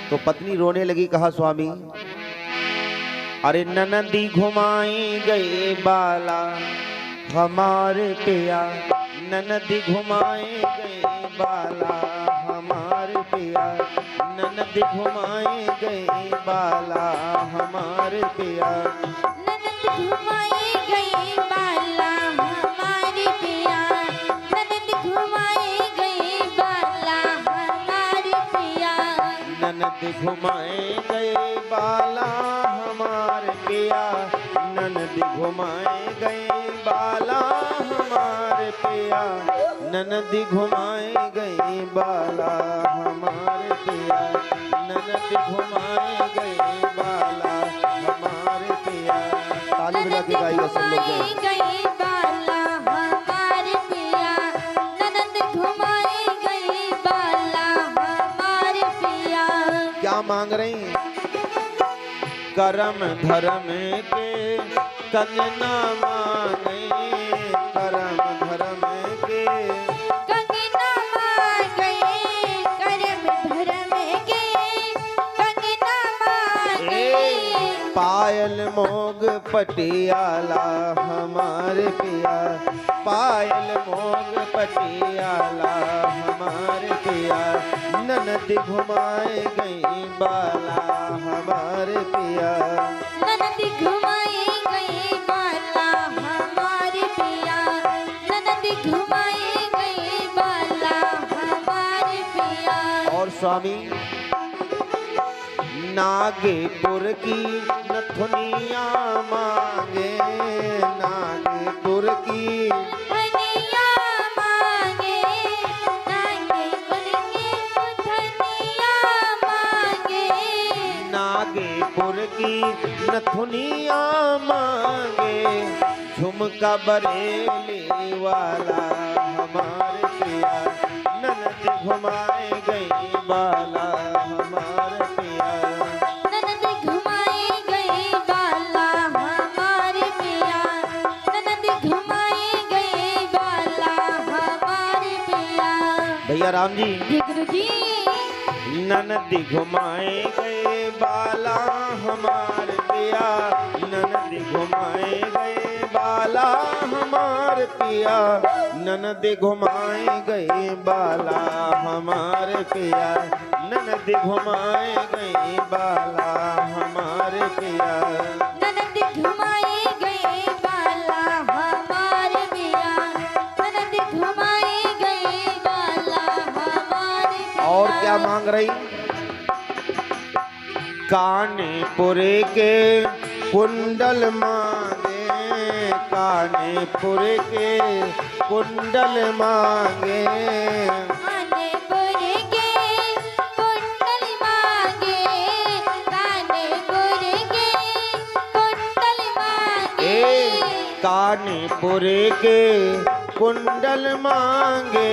तो पत्नी रोने लगी, कहा स्वामी अरे ननदी घुमाई गए बाला हमारे पिया, ननदी घुमाए गए बाला हमारे पिया, ननदी घुमाए गए बाला हमारे पिया, ननद घुमाए गए बाला हमारे पिया, ननद घुमाए गए बाला हमारे पिया, ननद घुमाए गए बाला हमारे पिया, ननद घुमाए गए बाला हमारे पिया, ननद घुमाए गए बाला हमारे पिया, ननद घुमाए गए बाला हमारे पिया। ताली बजा के गाइए सब लोग। गए बाला हमारे पिया, ननद घुमाए गए बाला हमारे पिया। क्या मांग रही? करम धर्म के कंगना मांगे, करम धर्म के कंगना मांगे, करम धर्म के कंगना मांगे, पायल मोग पटियाला हमारे पिया, पायल मोग पटियाला हमारे पिया, ननद घुमाए गई बाला हमारे पिया, ननद घुमाए गए बाला हमारे पिया, ननद घुमाए गए बाला हमारे पिया। और स्वामी नागेपुर की नथुनिया मांगे, नागेपुर की धनिया मांगे, नागेपुर की धनिया मांगे, नागेपुर की नथुनिया मांगे, झुमका बरेली वाला हमारे पिया, ननद घुमाए गई बाला हमारे पिया, ननद घुमाए गए बाला हमारे पिया, ननद घुमाए गए बाला हमारे पिया। भैया राम जी। जी गुरु जी। ननद घुमाए गए बाला हमारे पिया, ननद घुमाए गए बाला हमारे पिया, ननद घुमाए गए बाला हमारे पिया, ननद घुमाए गए बाला हमारे पिया, ननद घुमाए गए बाला हमारे पिया, ननद घुमाए गए बाला हमारे पिया। और क्या मांग रही? कानपुर के कुंडल मांगे, कानपुर के कुंडल मांगे, कानपुर के कुंडल मांगे, कानपुर के कुंडल मांगे, कानपुर के कुंडल मांगे,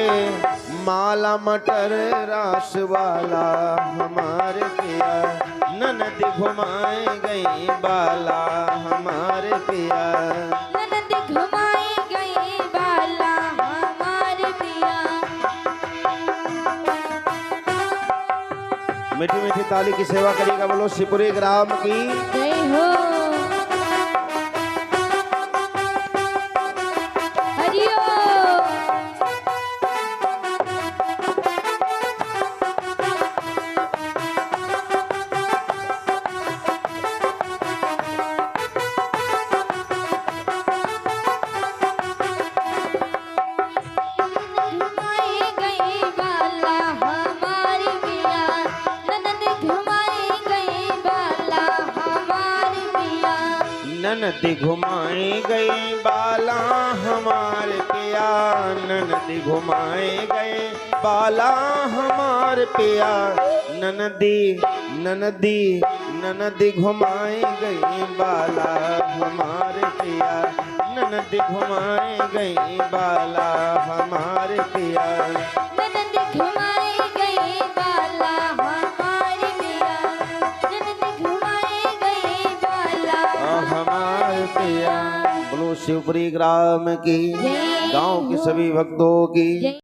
माला मटर रास वाला हमारे पिया, ननद घुमाए गई बाला हमारे पिया, ननद घुमाए गए बाला हमारे पिया। मीठी मीठी ताली की सेवा करेगा, बोलो शिवपुरी ग्राम की जय हो। हरिओ। घुमाए गए बाला हमारे पिया, ननद घुमाए गए बाला हमारे पिया, ननद घुमाए गए बाला हमारे पिया, ननद घुमाए गए बाला हमारे पिया, ननदी ननदी ननद घुमाए गई बाला हमारे पिया, ननद घुमाए गई बाला हमारे पिया, ननद घुमाए गए बाला हमारे पिया, ननद घुमाए गए बाला हमारे पिया। बोलो शिवपुरी ग्राम की, जय गांव के सभी भक्तों की।